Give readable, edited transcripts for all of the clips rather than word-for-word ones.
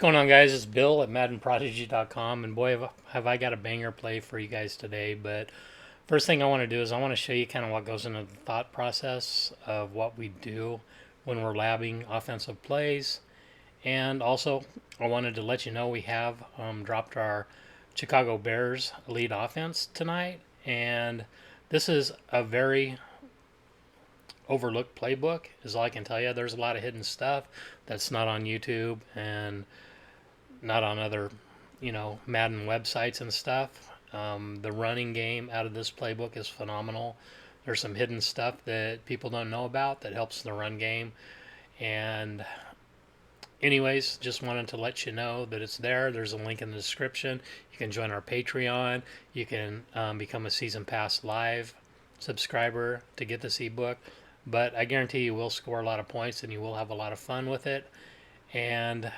Going on, guys? It's Bill at MaddenProdigy.com, and boy, have I got a banger play for you guys today. But first thing I want to do is I want to show you kind of what goes into the thought process of what we do when we're labbing offensive plays. And also, I wanted to let you know we have dropped our Chicago Bears elite offense tonight, and this is a very overlooked playbook, is all I can tell you. There's a lot of hidden stuff that's not on YouTube and not on other, Madden websites and stuff. The running game out of this playbook is phenomenal. There's some hidden stuff that people don't know about that helps the run game. And, anyways, just wanted to let you know that it's there. There's a link in the description. You can join our Patreon. You can become a Season Pass Live subscriber to get this ebook. But I guarantee you will score a lot of points and you will have a lot of fun with it. And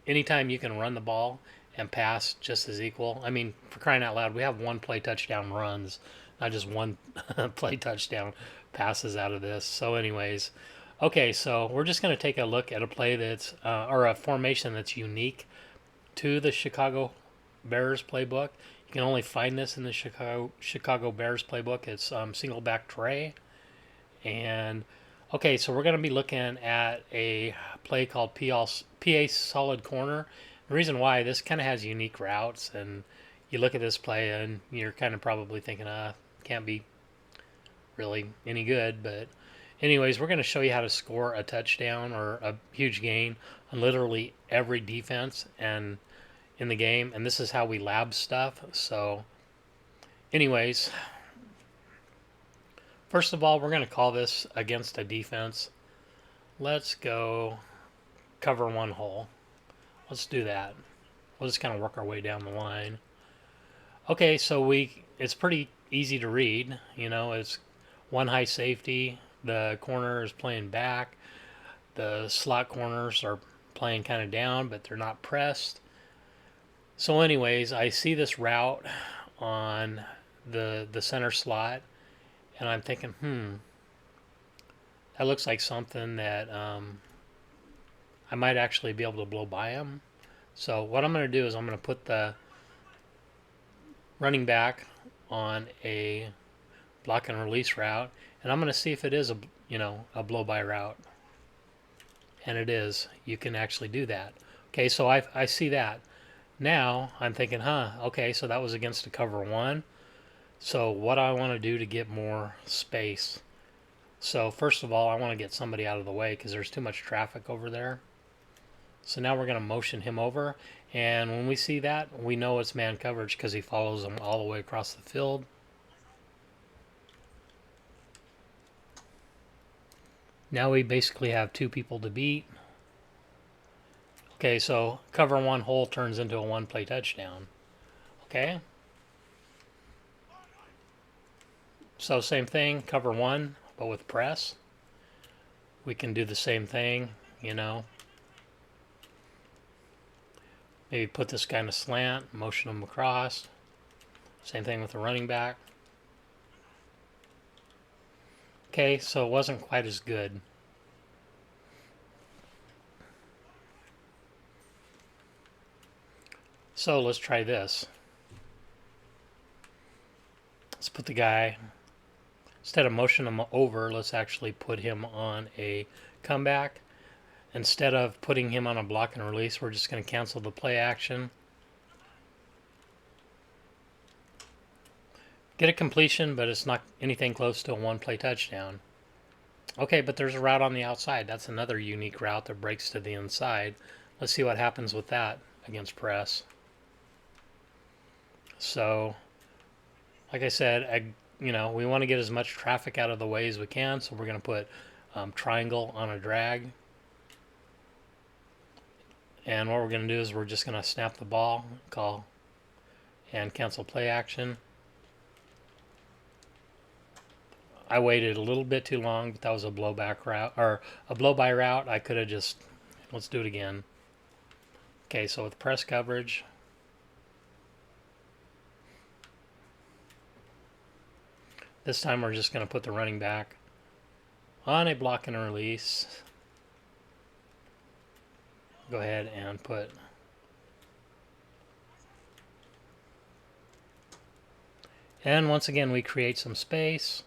anytime you can run the ball and pass just as equal. I mean, for crying out loud, we have one play touchdown runs, not just one play touchdown passes out of this. So, anyways, okay, so we're just going to take a look at a play that's, or a formation that's unique to the Chicago Bears playbook. You can only find this in the Chicago Bears playbook. It's single back tray. And okay, so we're going to be looking at a play called PA Solid Corner. The reason why, this kind of has unique routes, and you look at this play and you're kind of probably thinking, can't be really any good. But anyways, we're going to show you how to score a touchdown or a huge gain on literally every defense and in the game. And this is how we lab stuff. So anyways, first of all, we're going to call this against a defense. Let's go cover one hole. Let's do that. We'll just kind of work our way down the line. Okay, so it's pretty easy to read. It's one high safety. The corner is playing back. The slot corners are playing kind of down, but they're not pressed. So anyways, I see this route on the center slot, and I'm thinking, that looks like something that I might actually be able to blow by him. So what I'm going to do is I'm going to put the running back on a block and release route, and I'm going to see if it is a blow by route. And it is. You can actually do that. Okay, so I see that. Now I'm thinking, okay, so that was against a cover one. So what I want to do to get more space. So first of all, I want to get somebody out of the way because there's too much traffic over there. So now we're going to motion him over. And when we see that, we know it's man coverage because he follows them all the way across the field. Now we basically have two people to beat. Okay, so cover one hole turns into a one play touchdown. Okay. So same thing, cover one, but with press. We can do the same thing, Maybe put this guy in a slant, motion him across. Same thing with the running back. Okay, so it wasn't quite as good. So let's try this. Let's put the guy, instead of motioning him over, let's actually put him on a comeback. Instead of putting him on a block and release, we're just going to cancel the play action. Get a completion, but it's not anything close to a one-play touchdown. Okay, but there's a route on the outside. That's another unique route that breaks to the inside. Let's see what happens with that against press. So, like I said, we want to get as much traffic out of the way as we can, so we're going to put triangle on a drag. And what we're going to do is we're just going to snap the ball, call, and cancel play action. I waited a little bit too long, but that was a blowback route, or a blow-by route. I could have just, let's do it again. Okay, so with press coverage, this time we're just going to put the running back on a block and a release. Go ahead and put And once again, we create some space,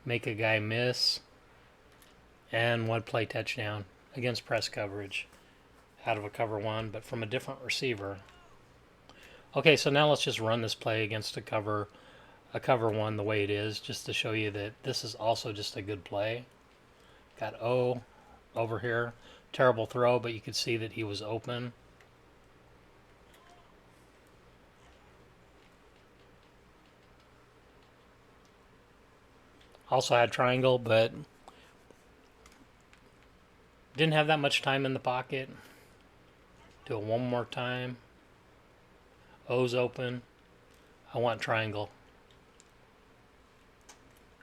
make a guy miss, and one play touchdown against press coverage out of a cover one, but from a different receiver. Okay, so now let's just run this play against a cover one the way it is, just to show you that this is also just a good play. Got O over here. Terrible throw, but you could see that he was open. Also had triangle, but didn't have that much time in the pocket. Do it one more time. O's open. I want triangle.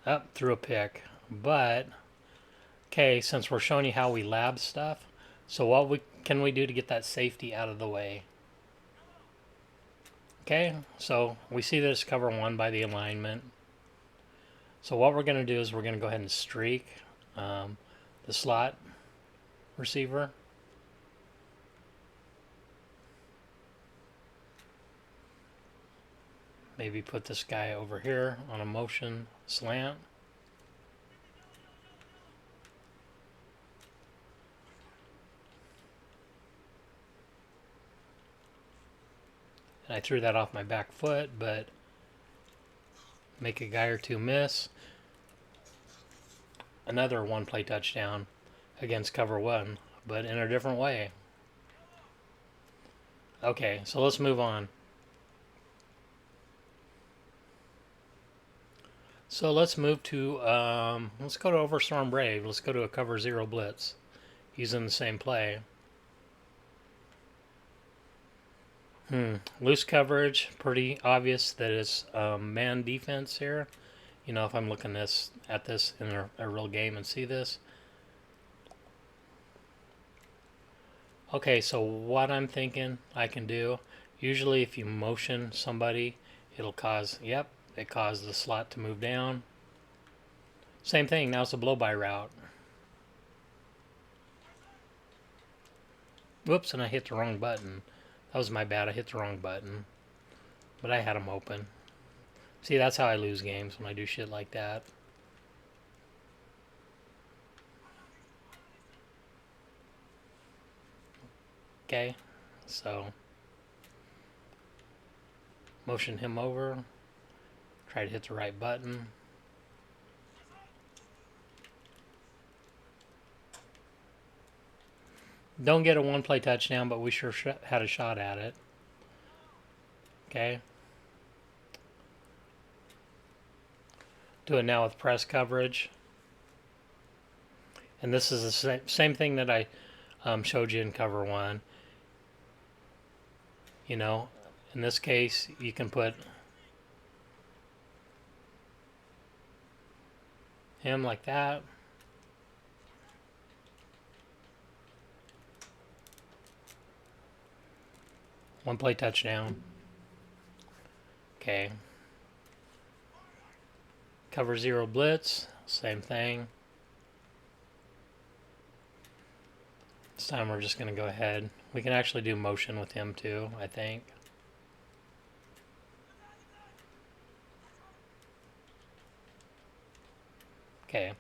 Up through a pick. But, okay, since we're showing you how we lab stuff, so what can we do to get that safety out of the way? Okay, so we see that it's cover one by the alignment. So what we're going to do is we're going to go ahead and streak the slot receiver. Maybe put this guy over here on a motion slant. And I threw that off my back foot, but make a guy or two miss. Another one play touchdown against cover one, but in a different way. Okay, so let's move on. So let's move to, let's go to Overstorm Brave. Let's go to a cover zero blitz using the same play. Loose coverage, pretty obvious that it's man defense here. You know, if I'm looking at this in a real game and see this. Okay, so what I'm thinking I can do, usually if you motion somebody, it'll cause, yep, it caused the slot to move down. Same thing, now it's a blow-by route. Whoops, and I hit the wrong button. That was my bad, I hit the wrong button. But I had them open. See, that's how I lose games, when I do shit like that. Okay, so motion him over, try to hit the right button. Don't get a one play touchdown, but we sure had a shot at it. Okay. Do it now with press coverage. And this is the same thing that I showed you in cover one. You know, in this case, you can put him like that. One play touchdown. Okay. Cover zero blitz, same thing. This time we're just going to go ahead. We can actually do motion with him too, I think. Okay.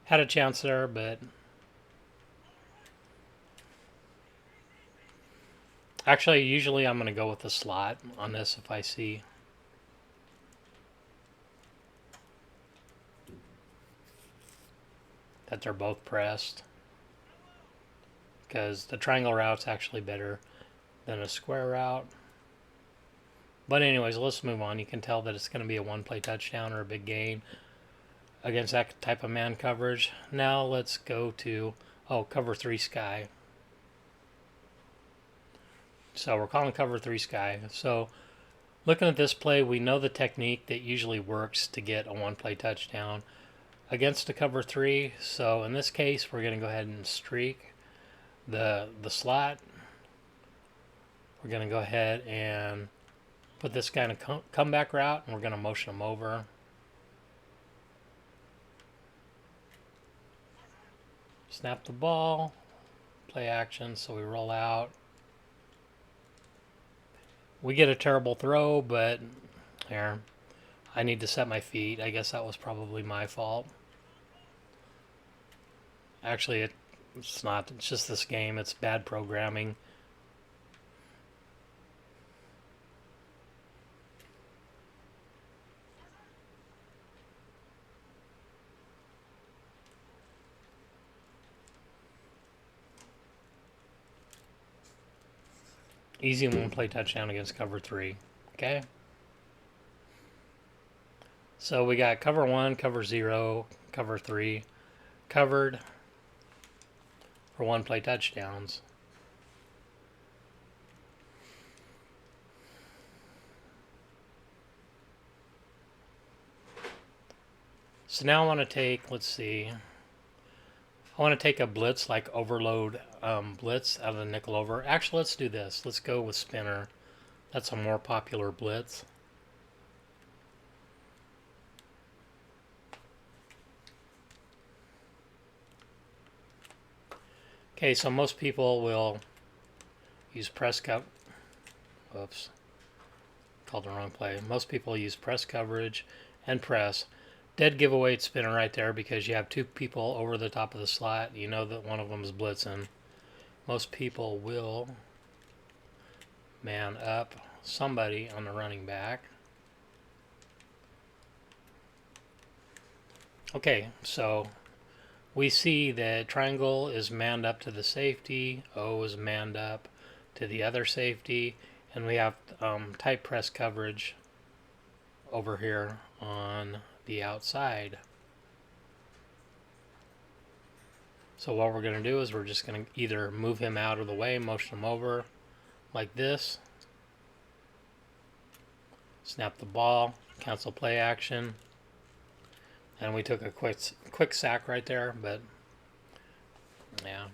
Had a chance there, but actually, usually I'm going to go with the slot on this if I see that they're both pressed. Because the triangle route's actually better than a square route. But anyways, let's move on. You can tell that it's going to be a one-play touchdown or a big gain against that type of man coverage. Now let's go to, cover 3 sky. So we're calling cover 3 sky. So looking at this play, we know the technique that usually works to get a one-play touchdown against a cover 3. So in this case, we're going to go ahead and streak the slot. We're going to go ahead and put this guy in a comeback route, and we're going to motion him over. Snap the ball, play action, so we roll out. We get a terrible throw, but here, I need to set my feet. I guess that was probably my fault. Actually, it's not. It's just this game. It's bad programming. Easy one play touchdown against cover 3. Okay? So we got cover 1, cover 0, cover 3. Covered for one play touchdowns. So now I want to take, let's see, I want to take a blitz like overload blitz out of the nickel over. Actually, let's do this. Let's go with spinner. That's a more popular blitz. Okay, so most people will use press coverage. Oops, called the wrong play. Most people use press coverage and press. Dead giveaway spinner right there because you have two people over the top of the slot. You know that one of them is blitzing. Most people will man up somebody on the running back. Okay, so we see that triangle is manned up to the safety, O is manned up to the other safety, and we have tight press coverage over here on the outside. So what we're going to do is we're just going to either move him out of the way, motion him over like this, snap the ball, cancel play action, and we took a quick sack right there, but yeah,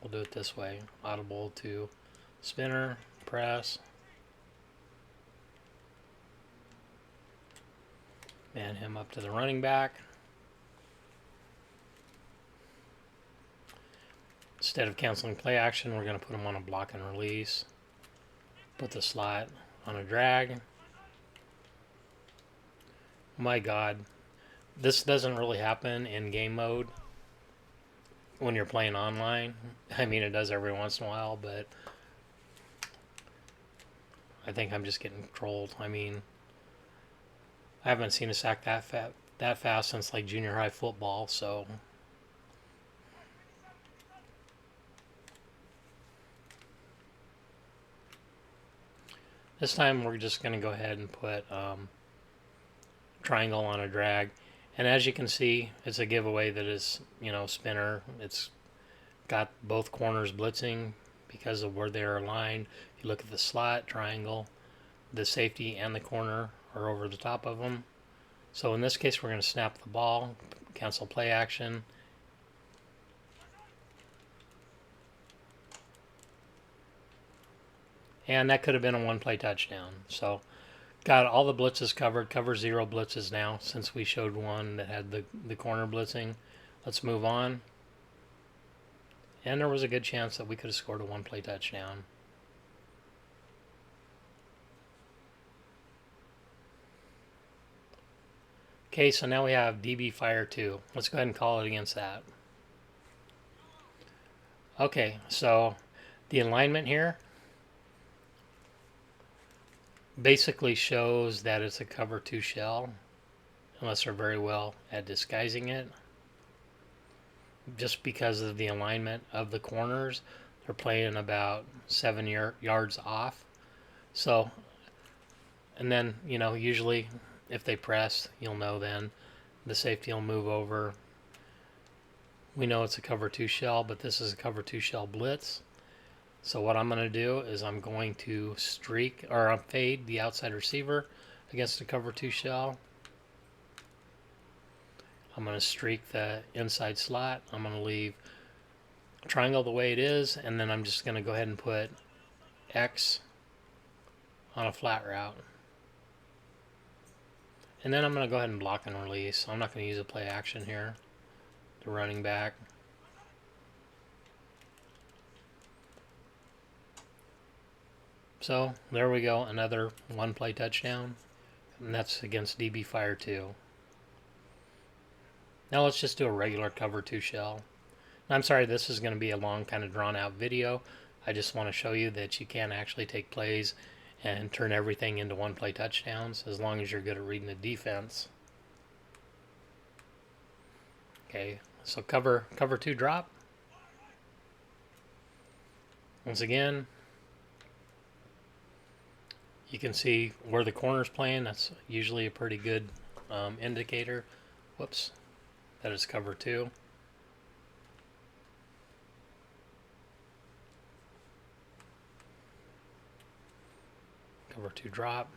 we'll do it this way. Audible to spinner, press, man him up to the running back. Instead of canceling play action, we're going to put him on a block and release. Put the slot on a drag. My God, this doesn't really happen in game mode when you're playing online. I mean, it does every once in a while, but I think I'm just getting trolled. I mean, I haven't seen a sack that fast since like junior high football, so this time we're just going to go ahead and put triangle on a drag. And as you can see, it's a giveaway that is, spinner. It's got both corners blitzing because of where they're aligned. If you look at the slot, triangle, the safety and the corner are over the top of them. So in this case, we're going to snap the ball, cancel play action. And that could have been a one-play touchdown. So got all the blitzes covered. Cover 0 blitzes now since we showed one that had the corner blitzing. Let's move on. And there was a good chance that we could have scored a one-play touchdown. Okay, so now we have DB Fire 2. Let's go ahead and call it against that. Okay, so the alignment here basically shows that it's a cover 2 shell, unless they're very well at disguising it. Just because of the alignment of the corners, they're playing about 7 yards off. So, and then, usually if they press, you'll know then the safety will move over. We know it's a cover 2 shell, but this is a cover 2 shell blitz. So what I'm going to do is I'm going to fade the outside receiver against the cover 2 shell. I'm going to streak the inside slot. I'm going to leave triangle the way it is, and then I'm just going to go ahead and put X on a flat route. And then I'm going to go ahead and block and release. I'm not going to use a play action here. The running back. So there we go, another one play touchdown, and that's against DB Fire 2. Now let's just do a regular cover 2 shell. I'm sorry, this is going to be a long, kind of drawn out video. I just want to show you that you can actually take plays and turn everything into one play touchdowns as long as you're good at reading the defense. Okay, so cover 2 drop. Once again, you can see where the corner's playing. That's usually a pretty good indicator. Whoops, that is cover 2. Cover 2 drop.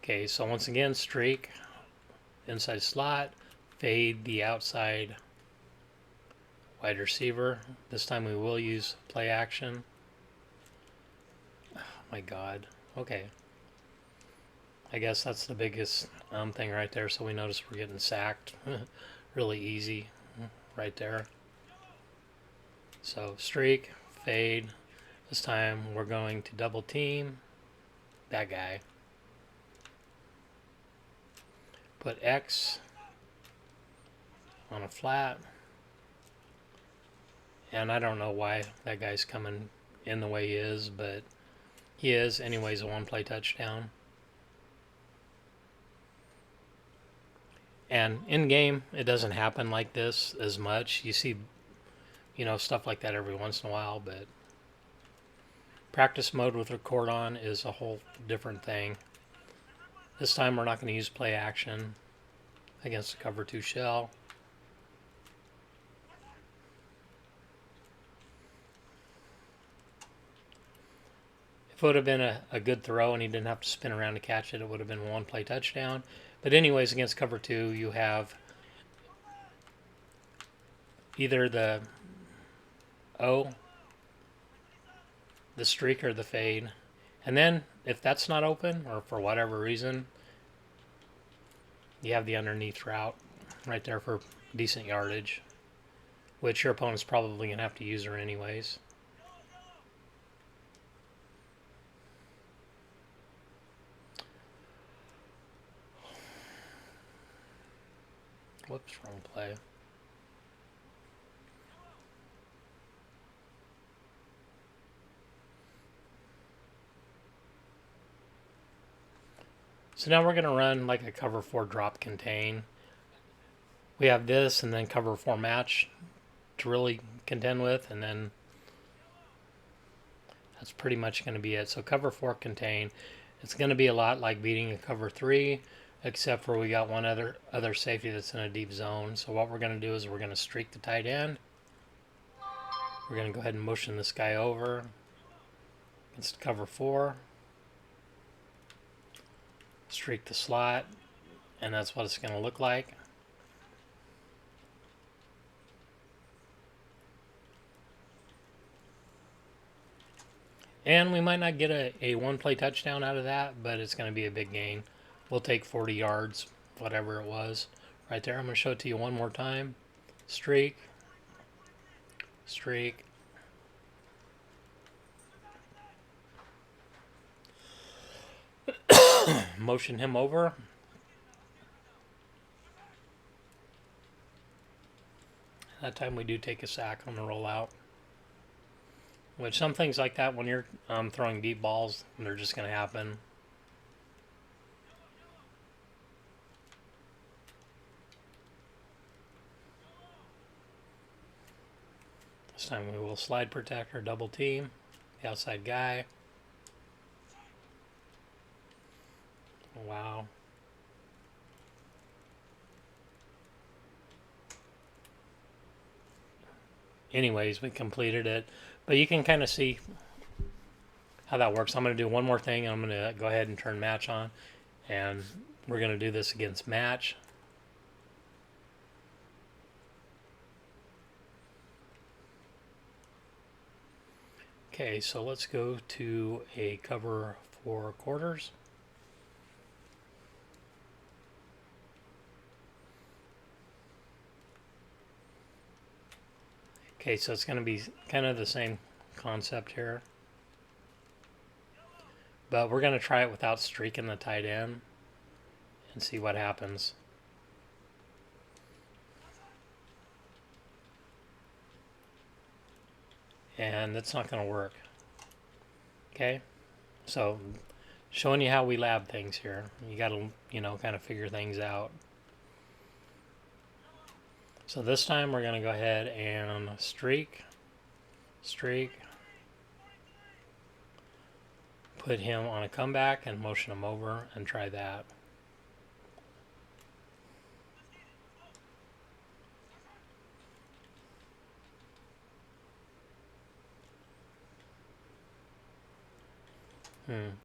Okay, so once again, streak, inside slot, fade the outside wide receiver. This time we will use play action. Oh my God. Okay. I guess that's the biggest thing right there. So we notice we're getting sacked. Really easy right there. So streak, fade. This time we're going to double team that guy. Put X on a flat. And I don't know why that guy's coming in the way he is, but he is. Anyways, a one play touchdown. And in game, it doesn't happen like this as much. You see, stuff like that every once in a while, but practice mode with record on is a whole different thing. This time we're not going to use play action against the cover 2 shell. If it would have been a good throw and he didn't have to spin around to catch it, it would have been a one play touchdown. But anyways, against cover 2, you have either the O, the streak, or the fade. And then if that's not open, or for whatever reason, you have the underneath route right there for decent yardage, which your opponent's probably going to have to use her anyways. Whoops, wrong play. So now we're going to run like a cover 4 drop contain. We have this and then cover 4 match to really contend with, and then that's pretty much going to be it. So cover 4 contain. It's going to be a lot like beating a cover 3, except for we got one other safety that's in a deep zone. So what we're going to do is we're going to streak the tight end. We're going to go ahead and motion this guy over against cover 4. Streak the slot, and that's what it's going to look like. And we might not get a one play touchdown out of that, but it's going to be a big gain. We'll take 40 yards, whatever it was, right there. I'm going to show it to you one more time. Streak, streak. Motion him over. That time we do take a sack on the rollout. Which some things like that, when you're throwing deep balls, they're just going to happen. This time we will slide protect or double team the outside guy. Wow. Anyways, we completed it. But you can kind of see how that works. I'm going to do one more thing. I'm going to go ahead and turn match on. And we're going to do this against match. Okay, so let's go to a cover 4 quarters. Okay, so it's going to be kind of the same concept here. But we're going to try it without streaking the tight end and see what happens. And it's not going to work. Okay? So, showing you how we lab things here. You got to, kind of figure things out. So this time we're going to go ahead and streak, put him on a comeback and motion him over and try that.